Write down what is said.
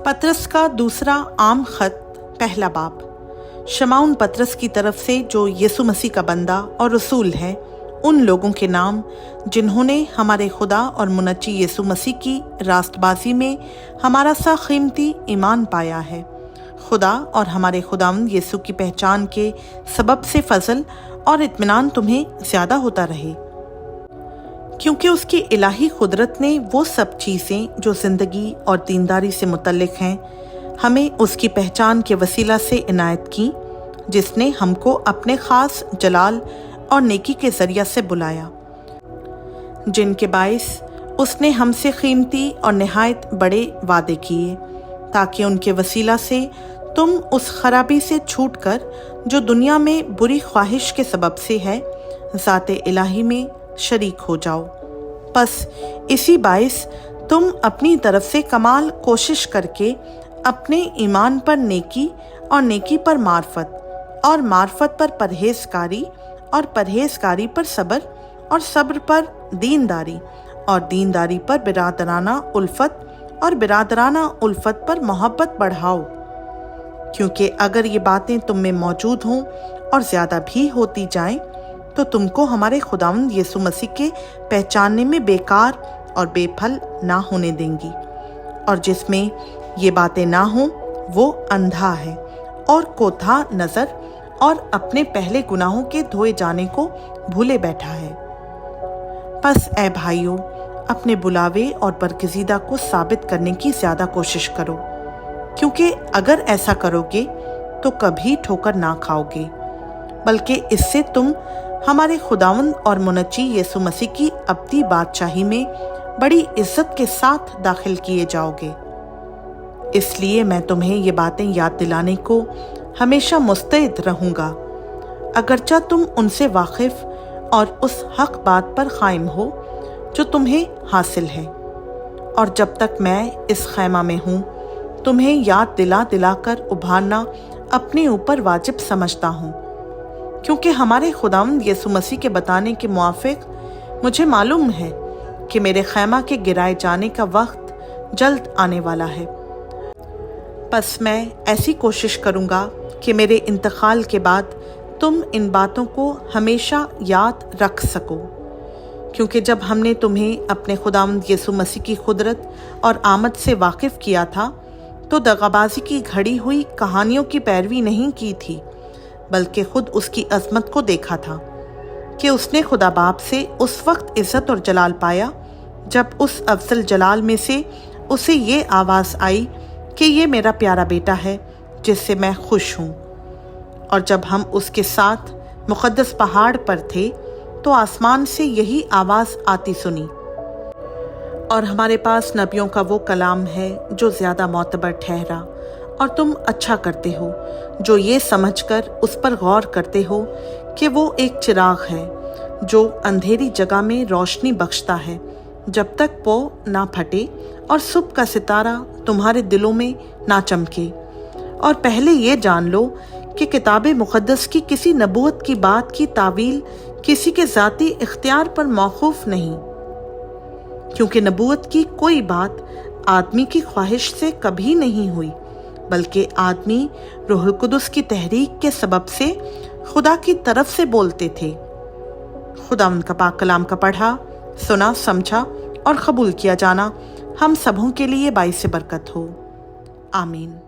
पतरस का दूसरा आम खत, पहला बाब। शमाउन पतरस की तरफ से, जो यीशु मसीह का बंदा और रसूल है, उन लोगों के नाम जिन्होंने हमारे खुदा और मुनच्ची यीशु मसीह की रास्तबाजी में हमारा सा कीमती ईमान पाया है। खुदा और हमारे खुदावंद यीशु की पहचान के सबब से फजल और इत्मीनान तुम्हें ज़्यादा होता रहे, क्योंकि उसकी इलाही कुदरत ने वो सब चीज़ें जो ज़िंदगी और दीनदारी से मुतल्लिक हैं, हमें उसकी पहचान के वसीला से इनायत की, जिसने हमको अपने ख़ास जलाल और नेकी के ज़रिया से बुलाया, जिनके बाइस उसने हमसे कीमती और नहायत बड़े वादे किए, ताकि उनके वसीला से तुम उस खराबी से छूटकर जो दुनिया में बुरी ख्वाहिश के सबब से है, ज़ाते इलाही में शरीक हो जाओ। बस इसी बाइस तुम अपनी तरफ से कमाल कोशिश करके अपने ईमान पर नेकी और नेकी पर मार्फत और मार्फत पर परहेजगारी और परहेजगारी पर सब्र और सब्र पर दीनदारी और दीनदारी पर बिरादराना उल्फत और बिरादराना उल्फत पर मोहब्बत बढ़ाओ। क्योंकि अगर ये बातें तुम में मौजूद हों और ज़्यादा भी होती जाएं, तो तुमको हमारे खुदावंद यीशु मसीह के पहचानने में बेकार और बेफल ना होने देंगी। और जिसमें ये बातें ना हों वो अंधा है और कोथा नज़र और अपने पहले गुनाहों के धोए जाने को भूले बैठा है। बस ऐ भाइयों, अपने बुलावे और बरगज़ीदा को साबित करने की ज़्यादा कोशिश करो, क्योंकि अगर ऐसा करोगे तो कभी ठोकर ना खाओगे, बल्कि इससे तुम हमारे खुदावंद और मुनच्ची यीशु मसीह की अब्दी बादशाही में बड़ी इज्जत के साथ दाखिल किए जाओगे। इसलिए मैं तुम्हें ये बातें याद दिलाने को हमेशा मुस्तैद रहूँगा, अगरचा तुम उनसे वाकिफ़ और उस हक बात पर कायम हो जो तुम्हें हासिल है। और जब तक मैं इस खैमा में हूँ, तुम्हें याद दिलाकर उभारना अपने ऊपर वाजिब समझता हूँ, क्योंकि हमारे खुदावंद यीशु मसीह के बताने के मुआफिक मुझे मालूम है कि मेरे खैमा के गिराए जाने का वक्त जल्द आने वाला है। बस मैं ऐसी कोशिश करूँगा कि मेरे इंतकाल के बाद तुम इन बातों को हमेशा याद रख सको, क्योंकि जब हमने तुम्हें अपने खुदावंद यीशु मसीह की कुदरत और आमद से वाकिफ़ किया था, तो दगाबाजी की घड़ी हुई कहानियों की पैरवी नहीं की थी, बल्कि खुद उसकी अजमत को देखा था कि उसने खुदा बाप से उस वक्त इज़्ज़त और जलाल पाया जब उस अफजल जलाल में से उसे ये आवाज़ आई कि ये मेरा प्यारा बेटा है जिससे मैं खुश हूँ। और जब हम उसके साथ मुक़द्दस पहाड़ पर थे, तो आसमान से यही आवाज़ आती सुनी, और हमारे पास नबियों का वो कलाम है जो ज़्यादा मोतबर ठहरा, और तुम अच्छा करते हो जो ये समझकर उस पर गौर करते हो कि वो एक चिराग है जो अंधेरी जगह में रोशनी बख्शता है, जब तक पौ ना फटे और सुबह का सितारा तुम्हारे दिलों में ना चमके। और पहले ये जान लो कि किताब मुक़द्दस की किसी नबूवत की बात की तावील किसी के ज़ाती इख्तियार पर मौकूफ़ नहीं, क्योंकि नबूवत की कोई बात आदमी की ख्वाहिश से कभी नहीं हुई, बल्कि आदमी रूहुल कुदस की तहरीक के सबब से खुदा की तरफ से बोलते थे। खुदावंद का पाक कलाम का पढ़ा, सुना, समझा और कबूल किया जाना हम सबों के लिए बाइस बरकत हो। आमीन।